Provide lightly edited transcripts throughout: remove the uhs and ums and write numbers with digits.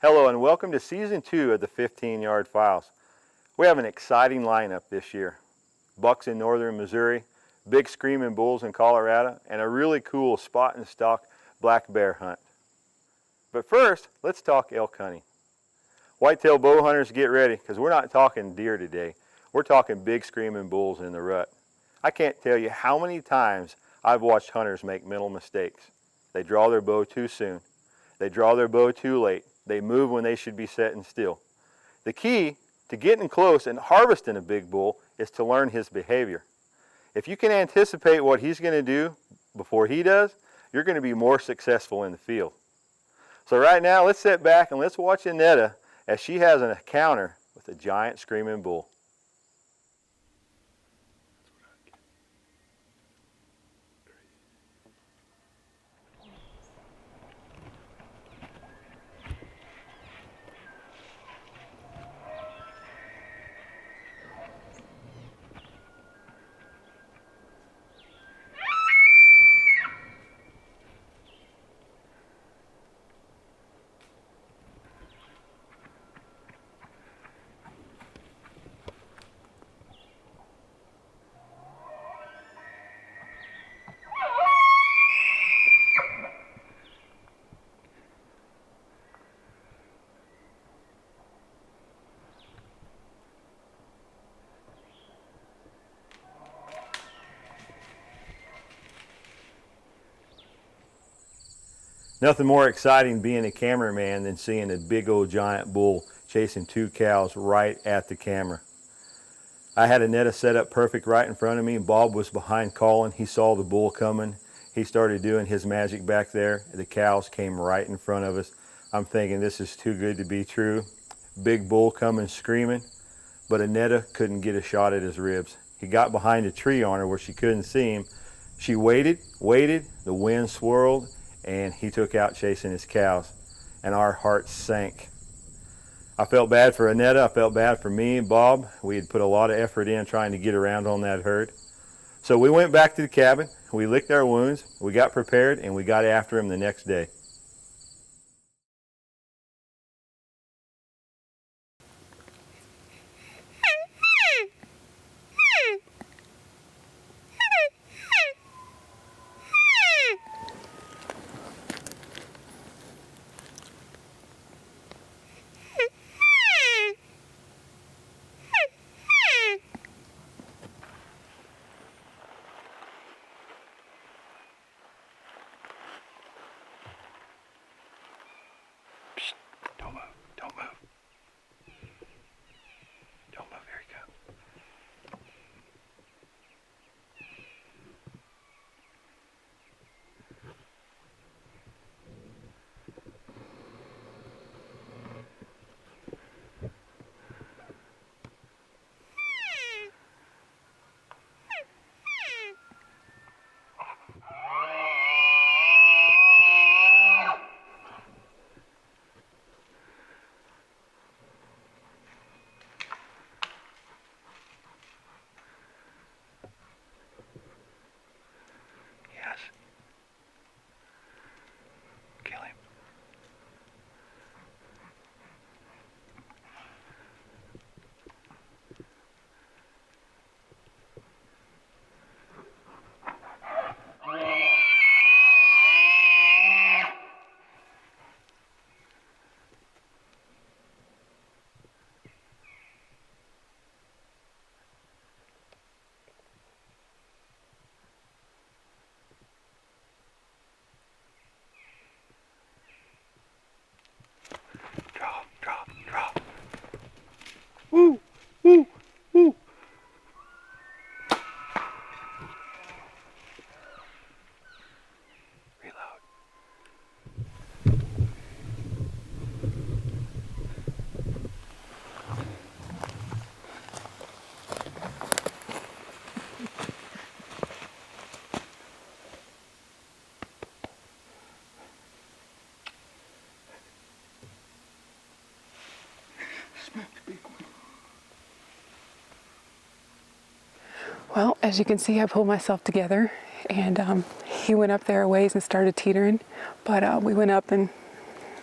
Hello and welcome to Season 2 of the 15-Yard Files. We have an exciting lineup this year. Bucks in northern Missouri, big screaming bulls in Colorado, and a really cool spot and stalk black bear hunt. But first, let's talk elk hunting. Whitetail bow hunters, get ready, because we're not talking deer today. We're talking big screaming bulls in the rut. I can't tell you how many times I've watched hunters make mental mistakes. They draw their bow too soon. They draw their bow too late. They move when they should be sitting still. The key to getting close and harvesting a big bull is to learn his behavior. If you can anticipate what he's going to do before he does, you're going to be more successful in the field. So right now, let's sit back and let's watch Annetta as she has an encounter with a giant screaming bull. Nothing more exciting being a cameraman than seeing a big old giant bull chasing two cows right at the camera. I had Annetta set up perfect right in front of me. Bob was behind calling. He saw the bull coming. He started doing his magic back there. The cows came right in front of us. I'm thinking this is too good to be true. Big bull coming screaming, but Annetta couldn't get a shot at his ribs. He got behind a tree on her where she couldn't see him. She waited, the wind swirled, and he took out chasing his cows, and our hearts sank. I felt bad for Annetta, I felt bad for me and Bob. We had put a lot of effort in trying to get around on that herd. So we went back to the cabin, we licked our wounds, we got prepared, and we got after him the next day. Don't move, don't move. Don't move, here he comes. Yes. Kill him. Draw. Woo, woo, woo. Reload. Well, as you can see, I pulled myself together, and he went up there a ways and started teetering, but we went up and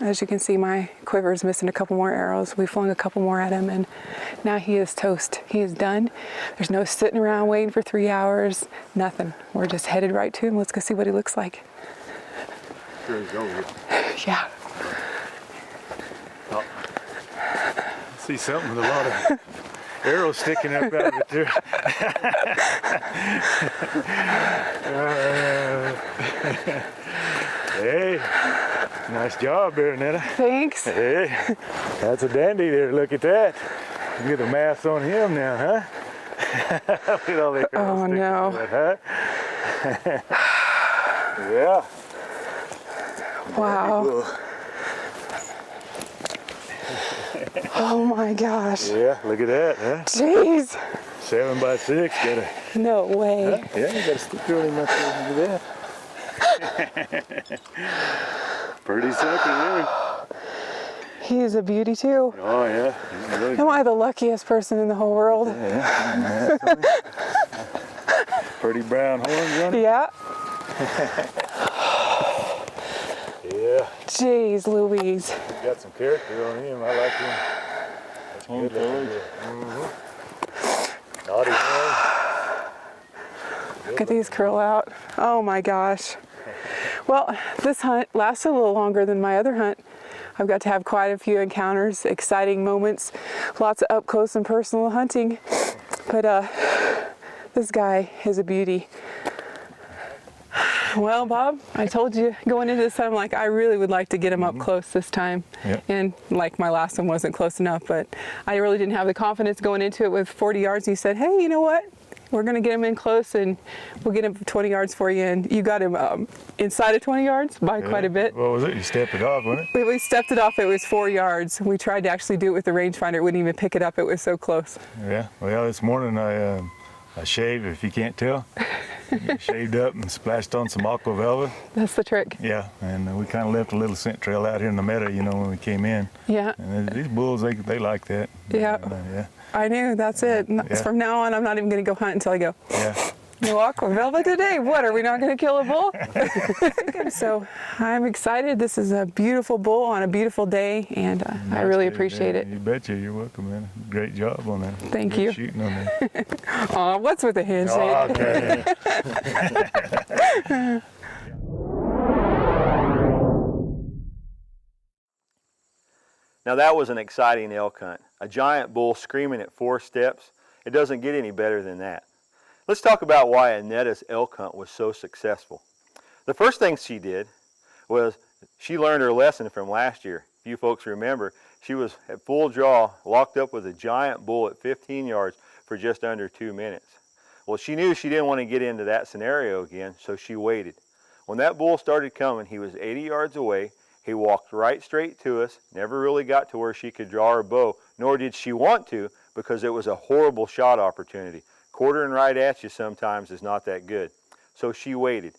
As you can see, my quiver is missing a couple more arrows. We flung a couple more at him, and now he is toast. He is done. There's no sitting around waiting for 3 hours, nothing. We're just headed right to him. Let's go see what he looks like. Sure he's over here. Yeah. Oh. I see something with a lot of arrows sticking up out of it there. Hey, nice job there, Annetta. Thanks. Hey, that's a dandy there. Look at that. You get the math on him now, huh? Look at all the arrows sticking no. to it, huh? Yeah. Wow. Oh my gosh. Yeah, look at that, huh? Jeez. 7 by 6, got a, No way. huh? Yeah, you got a sticker on him right there. Look at that. Pretty sucker there. He is a beauty too. Oh yeah, he's really Am I the luckiest person in the whole world? yeah. Pretty brown horns on it. Yeah. Yeah, Jeez Louise. he's got some character on him. I like him. That's good looking. Naughty horn. Look at these curl out. Oh my gosh. Well, this hunt lasted a little longer than my other hunt. I've got to have quite a few encounters, exciting moments, lots of up close and personal hunting. But this guy is a beauty. Well, Bob, I told you going into this, I'm like, I really would like to get him up close this time. Yeah. And like my last one wasn't close enough, but I really didn't have the confidence going into it with 40 yards. You said, hey, you know what? We're going to get him in close and we'll get him 20 yards for you. And you got him inside of 20 yards by quite a bit. What was it? You stepped it off, wasn't it? We stepped it off. It was 4 yards. We tried to actually do it with the rangefinder. It wouldn't even pick it up. It was so close. Yeah. Well, this morning I shaved, if you can't tell. Shaved up and splashed on some aqua velvet. That's the trick. Yeah, and we kind of left a little scent trail out here in the meadow, you know, when we came in. Yeah. And these bulls, they like that. Yeah. Yeah. I knew. That's it. Yeah. From now on, I'm not even going to go hunt until I go, Yeah. no aqua velvet today. What, are we not going to kill a bull? So I'm excited. This is a beautiful bull on a beautiful day, and I really appreciate it. You betcha. You're welcome, man. Great job on that. Thank Good you. shooting on that. Aw, what's with the handshake? Oh, okay. Now that was an exciting elk hunt. A giant bull screaming at 4 steps. It doesn't get any better than that. Let's talk about why Annetta's elk hunt was so successful. The first thing she did was she learned her lesson from last year. If you folks remember, she was at full draw, locked up with a giant bull at 15 yards for just under 2 minutes. Well, she knew she didn't want to get into that scenario again, so she waited. When that bull started coming, he was 80 yards away. He walked right straight to us, never really got to where she could draw her bow, nor did she want to, because it was a horrible shot opportunity. Quartering right at you sometimes is not that good. So she waited.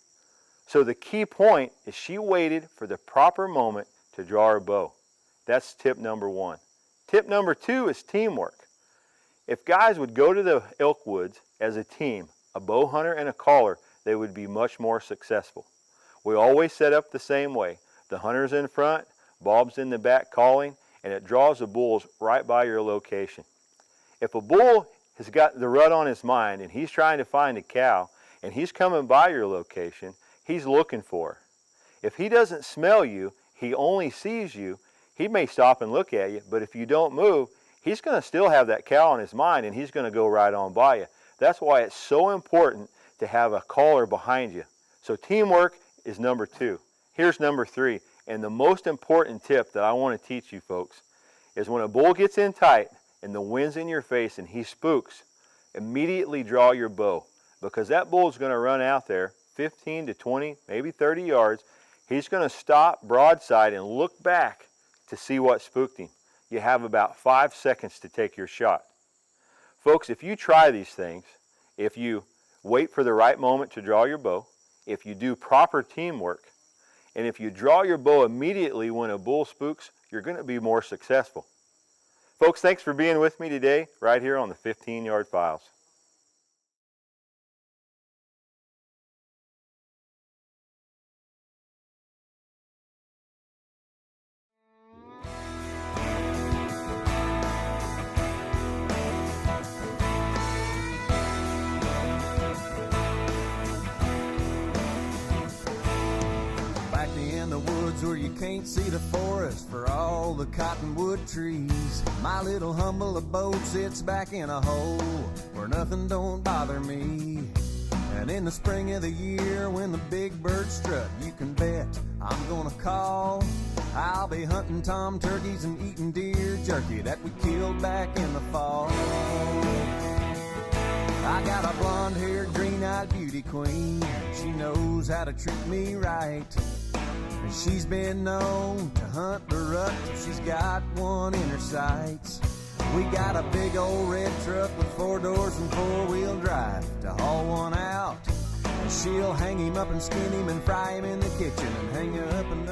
So the key point is she waited for the proper moment to draw her bow. That's tip number 1. Tip number 2 is teamwork. If guys would go to the elk woods as a team, a bow hunter and a caller, they would be much more successful. We always set up the same way. The hunter's in front, Bob's in the back calling, and it draws the bulls right by your location. If a bull has got the rut on his mind and he's trying to find a cow and he's coming by your location, he's looking for her. If he doesn't smell you, he only sees you, he may stop and look at you, but if you don't move, he's going to still have that cow on his mind and he's going to go right on by you. That's why it's so important to have a caller behind you. So teamwork is number 2. Here's number 3, and the most important tip that I want to teach you folks is when a bull gets in tight and the wind's in your face and he spooks, immediately draw your bow, because that bull is going to run out there 15 to 20, maybe 30 yards. He's going to stop broadside and look back to see what spooked him. You have about 5 seconds to take your shot. Folks, if you try these things, if you wait for the right moment to draw your bow, if you do proper teamwork, and if you draw your bow immediately when a bull spooks, you're going to be more successful. Folks, thanks for being with me today right here on the 15-Yard Files. you can't see the forest for all the cottonwood trees. My little humble abode sits back in a hole where nothing don't bother me. And in the spring of the year when the big birds strut, you can bet I'm gonna call. I'll be hunting tom turkeys and eating deer jerky that we killed back in the fall. I got a blonde-haired, green-eyed beauty queen. She knows how to treat me right. And she's been known to hunt the rut till she's got one in her sights. We got a big old red truck with 4 doors and 4-wheel drive to haul one out. And she'll hang him up and skin him and fry him in the kitchen and hang up and